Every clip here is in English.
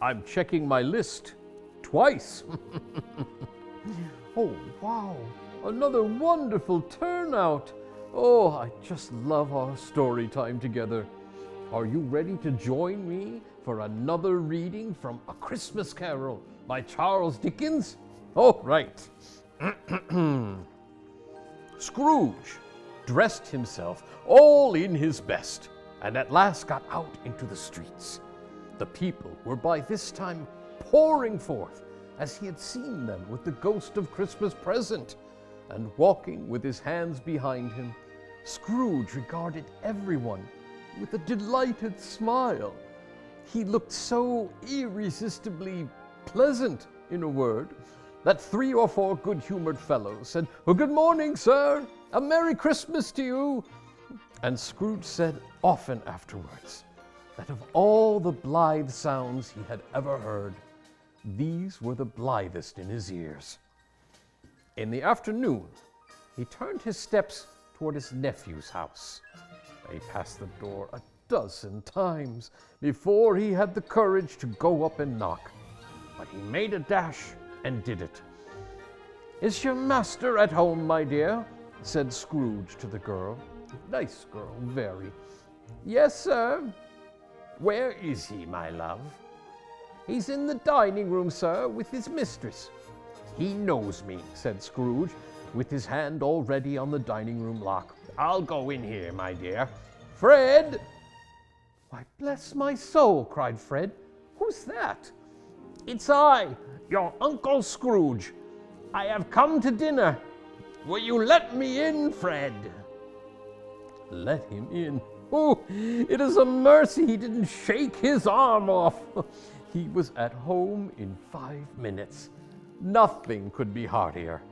I'm checking my list twice. Oh, wow, another wonderful turnout. Oh, I just love our story time together. Are you ready to join me for another reading from A Christmas Carol by Charles Dickens? Oh, right. Scrooge dressed himself all in his best and at last got out into the streets. The people were by this time pouring forth as he had seen them with the ghost of Christmas present, and walking with his hands behind him, Scrooge regarded everyone with a delighted smile. He looked so irresistibly pleasant, in a word, that 3 or 4 good-humored fellows said, "Oh, good morning, sir. A Merry Christmas to you." And Scrooge said often afterwards that of all the blithe sounds he had ever heard, these were the blithest in his ears. In the afternoon, he turned his steps toward his nephew's house. He passed the door a dozen times before he had the courage to go up and knock, but he made a dash and did it. "Is your master at home, my dear?" said Scrooge to the girl. Nice girl, very. "Yes, sir." "Where is he, my love?" "He's in the dining room, sir, with his mistress." "He knows me," said Scrooge, with his hand already on the dining room lock. "I'll go in here, my dear. Fred!" "Why, bless my soul," cried Fred. "Who's that?" "It's I, your Uncle Scrooge. I have come to dinner. Will you let me in, Fred?" Let him in? Oh, it is a mercy he didn't shake his arm off. He was at home in 5 minutes. Nothing could be heartier.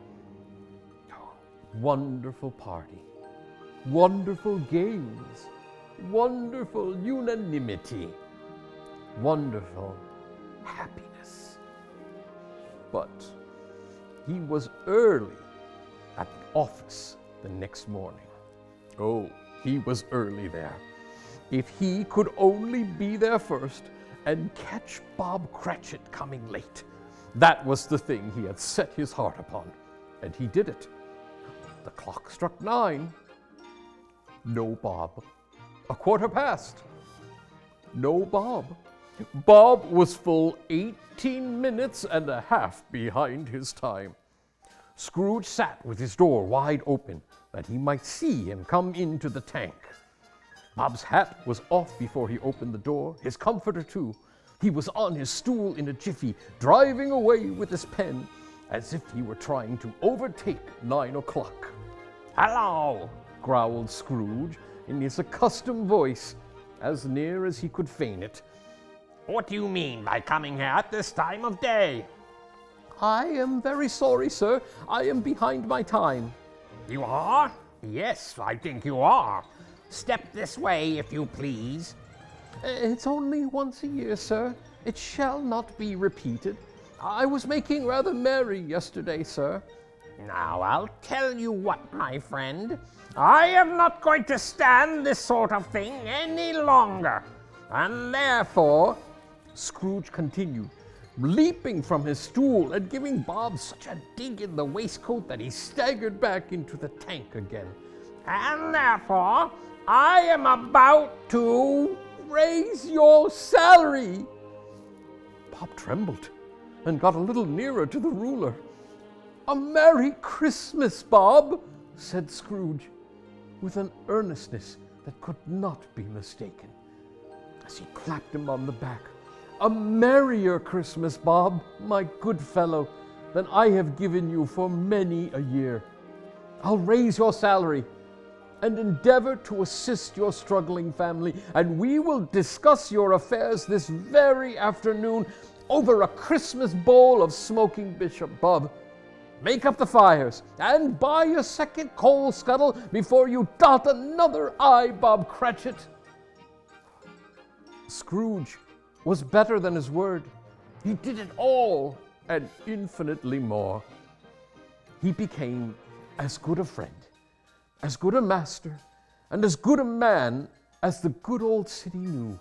Oh, wonderful party, wonderful games, wonderful unanimity, wonderful happiness. But he was early at the office the next morning. Oh, he was early there. If he could only be there first and catch Bob Cratchit coming late. That was the thing he had set his heart upon, and he did it. The clock struck 9. No Bob. 1/4 past. No Bob. Bob was full 18 minutes and a half behind his time. Scrooge sat with his door wide open, that he might see him come into the tank. Bob's hat was off before he opened the door, his comforter too. He was on his stool in a jiffy, driving away with his pen, as if he were trying to overtake 9 o'clock. "Hello," growled Scrooge in his accustomed voice, as near as he could feign it. "What do you mean by coming here at this time of day?" "I am very sorry, sir. I am behind my time." "You are? Yes, I think you are. Step this way, if you please." "It's only once a year, sir. It shall not be repeated. I was making rather merry yesterday, sir." "Now, I'll tell you what, my friend. I am not going to stand this sort of thing any longer. And therefore," Scrooge continued, leaping from his stool and giving Bob such a dig in the waistcoat that he staggered back into the tank again. "And therefore, I am about to raise your salary." Bob trembled and got a little nearer to the ruler. "A Merry Christmas, Bob," said Scrooge, with an earnestness that could not be mistaken, as he clapped him on the back. "A merrier Christmas, Bob, my good fellow, than I have given you for many a year. I'll raise your salary and endeavor to assist your struggling family, and we will discuss your affairs this very afternoon over a Christmas bowl of smoking Bishop. Bob, make up the fires and buy a second coal scuttle before you dot another I, Bob Cratchit." Scrooge was better than his word. He did it all and infinitely more. He became as good a friend, as good a master, and as good a man as the good old city knew.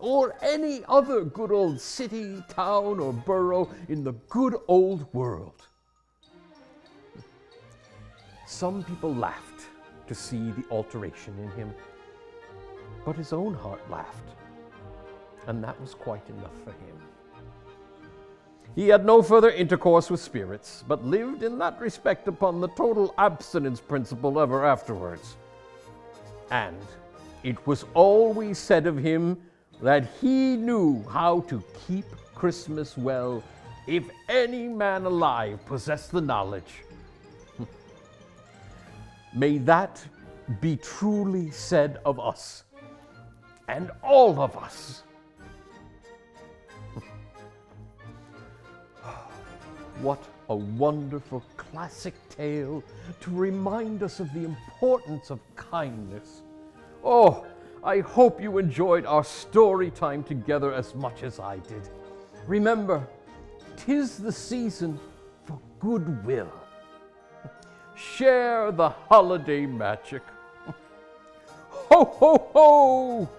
or any other good old city, town, or borough in the good old world. Some people laughed to see the alteration in him, but his own heart laughed, and that was quite enough for him. He had no further intercourse with spirits, but lived in that respect upon the total abstinence principle ever afterwards. And it was always said of him that he knew how to keep Christmas well, if any man alive possessed the knowledge. May that be truly said of us, and all of us. What a wonderful classic tale to remind us of the importance of kindness. Oh, I hope you enjoyed our story time together as much as I did. Remember, 'tis the season for goodwill. Share the holiday magic. Ho, ho, ho!